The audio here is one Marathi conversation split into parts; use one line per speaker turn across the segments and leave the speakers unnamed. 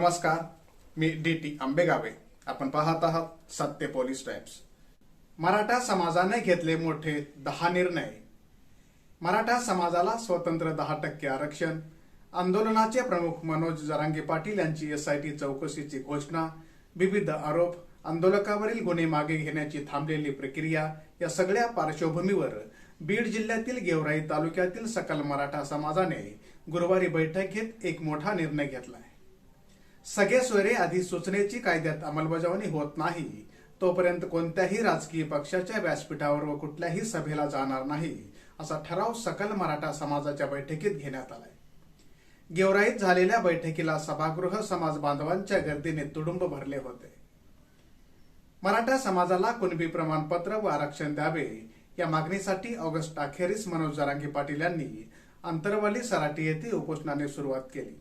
नमस्कार, मी डी.टी. आंबेगावे. आपण पाहत आहात सत्य पोलीस टाइम्स. मराठा समाजाने घेतले मोठे 10 निर्णय. मराठा समाजाला स्वतंत्र 10% आरक्षण. आंदोलनाचे प्रमुख मनोज जरांगे पाटील यांची एसआयटी चौकशीची घोषणा. विविध आरोप. आंदोलकावरील गुन्हे मागे घेण्याची थांबलेली प्रक्रिया. या सगळ्या पार्श्वभूमीवर बीड जिल्ह्यातील गेवराई तालुक्यातील सकल मराठा समाजाने गुरुवारी बैठक घेत एक मोठा निर्णय घेतला आहे. सगळे सोयरे अधिसूचनेची कायद्यात अंमलबजावणी होत नाही तोपर्यंत कोणत्याही राजकीय पक्षाच्या व्यासपीठावर व कुठल्याही सभेला जाणार नाही, असा ठराव सकल मराठा समाजाच्या बैठकीत घेण्यात आलाय. गेवराईत झालेल्या बैठकीला सभागृह समाज बांधवांच्या गर्दीने तुडुंब भरले होते. मराठा समाजाला कुणबी प्रमाणपत्र व आरक्षण द्यावे या मागणीसाठी ऑगस्ट अखेरीस मनोज जरांगे पाटील यांनी अंतरवली सराटी येथे उपोषणाने सुरुवात केली.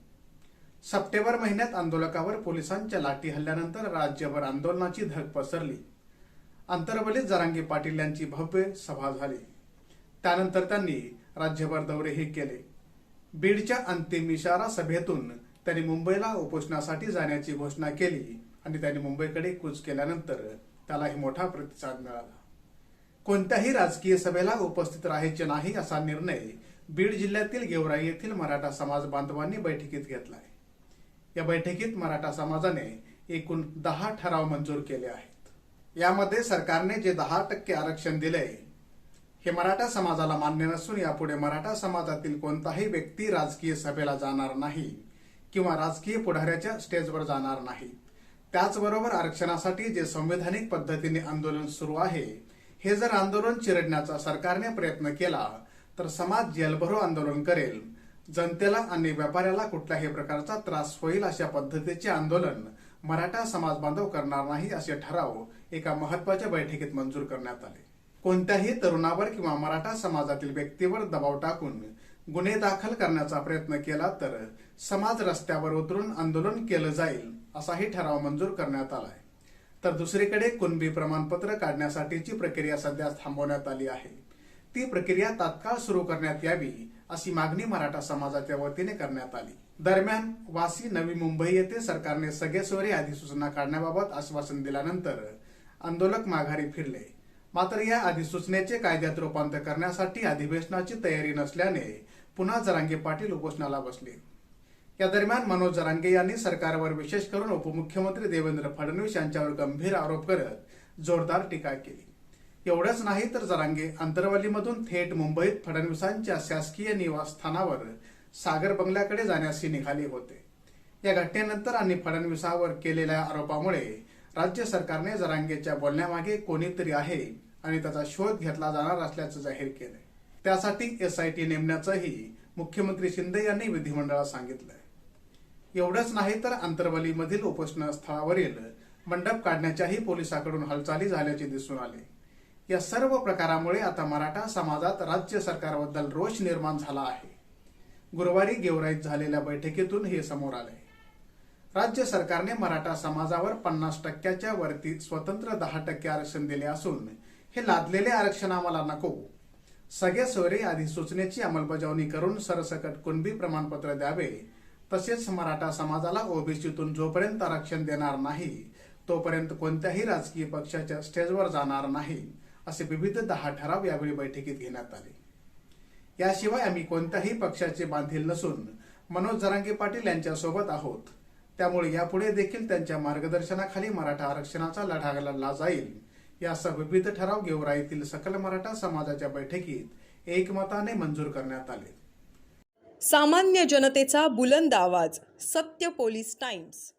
सप्टेंबर महिन्यात आंदोलकावर पोलिसांच्या लाठी हल्ल्यानंतर राज्यभर आंदोलनाची धग पसरली. अंतरवलीत जरांगे पाटील यांची भव्य सभा झाली. त्यानंतर त्यांनी राज्यभर दौरेही केले. बीडच्या अंतिम इशारा सभेतून त्यांनी मुंबईला उपोषणासाठी जाण्याची घोषणा केली आणि त्यांनी मुंबईकडे कूच केल्यानंतर त्यालाही मोठा प्रतिसाद मिळाला. कोणत्याही राजकीय सभेला उपस्थित राहायचे नाही असा निर्णय बीड जिल्ह्यातील गेवराई येथील मराठा समाज बांधवांनी बैठकीत घेतलाय. या बैठकीत मराठा समाजाने एकूण 10 ठराव मंजूर केले आहेत. यामध्ये सरकारने जे 10% आरक्षण दिले हे मराठा समाजाला मान्य नसून यापुढे मराठा समाजातील कोणताही व्यक्ती राजकीय सभेला जाणार नाही किंवा राजकीय पुढाऱ्याच्या स्टेजवर जाणार नाही. त्याचबरोबर आरक्षणासाठी जे संवैधानिक पद्धतीने आंदोलन सुरू आहे हे जर आंदोलन चिरडण्याचा सरकारने प्रयत्न केला तर समाज जेलभरो आंदोलन करेल. जनतेला आणि व्यापाऱ्याला कुठल्याही प्रकारचा त्रास होईल अशा पद्धतीचे आंदोलन मराठा समाज बांधव करणार नाही असे ठराव एका महत्वाच्या बैठकीत मंजूर करण्यात आले. कोणत्याही तरुणावर किंवा मराठा समाजातील व्यक्तीवर दबाव टाकून गुन्हे दाखल करण्याचा प्रयत्न केला तर समाज रस्त्यावर उतरून आंदोलन केलं जाईल असाही ठराव मंजूर करण्यात आलाय. तर दुसरीकडे कुणबी प्रमाणपत्र काढण्यासाठीची प्रक्रिया सध्या थांबवण्यात आली आहे. ती प्रक्रिया तात्काळ सुरू करण्यात यावी अशी मागणी मराठा समाजाच्या वतीने करण्यात आली. दरम्यान वाशी, नवी मुंबई येथे सरकारने सगळे सोयरे अधिसूचना काढण्याबाबत आश्वासन दिल्यानंतर आंदोलक माघारी फिरले. मात्र या अधिसूचनेचे कायद्यात रूपांतर करण्यासाठी अधिवेशनाची तयारी नसल्याने पुन्हा जरांगे पाटील उपोषणाला बसले. या दरम्यान मनोज जरांगे यांनी सरकारवर विशेष करून उपमुख्यमंत्री देवेंद्र फडणवीस यांच्यावर गंभीर आरोप करत जोरदार टीका केली. एवढंच नाही तर जरांगे अंतरवलीमधून थेट मुंबईत फडणवीसांच्या शासकीय निवासस्थानावर सागर बंगल्याकडे जाण्यास निघाले होते. या घटनेनंतर आणि फडणवीसांवर केलेल्या आरोपामुळे राज्य सरकारने जरांगेच्या बोलण्यामागे कोणीतरी आहे आणि त्याचा शोध घेतला जाणार असल्याचं जाहीर केलंय. त्यासाठी एसआयटी नेमण्याचंही मुख्यमंत्री शिंदे यांनी विधिमंडळात सांगितलंय. एवढंच नाही तर अंतरवलीमधील उपोषण स्थळावरील मंडप काढण्याच्याही पोलिसांकडून हालचाली झाल्याचे दिसून आले. या सर्व प्रकारामुळे आता मराठा समाजात राज्य सरकारबद्दल रोष निर्माण झाला आहे. गुरुवारी गेवराईत झालेल्या बैठकीतून हे समोर आले. राज्य सरकारने मराठा समाजावर 50%च्या वरती स्वतंत्र 10% आरक्षण दिले असून हे लादलेले आरक्षण आम्हाला नको. सगळे सोयरे अधिसूचनेची अंमलबजावणी करून सरसकट कुणबी प्रमाणपत्र द्यावे. तसेच मराठा समाजाला ओबीसीतून जोपर्यंत आरक्षण देणार नाही तोपर्यंत कोणत्याही राजकीय पक्षाच्या स्टेजवर जाणार नाही असे विविध 10 ठराव यावेळी बैठकीत घेण्यात आले. याशिवाय आम्ही कोणत्याही पक्षाचे बांधील नसून मनोज जरांगे पाटील यांच्यासोबत आहोत. त्यामुळे यापुढे देखील त्यांच्या मार्गदर्शनाखाली मराठा आरक्षणाचा लढा लढला जाईल. यासह विविध ठराव गेवराईतील सकल मराठा समाजाच्या बैठकीत एकमताने मंजूर करण्यात आले.
सामान्य जनतेचा बुलंद आवाज, सत्य पोलीस टाइम्स.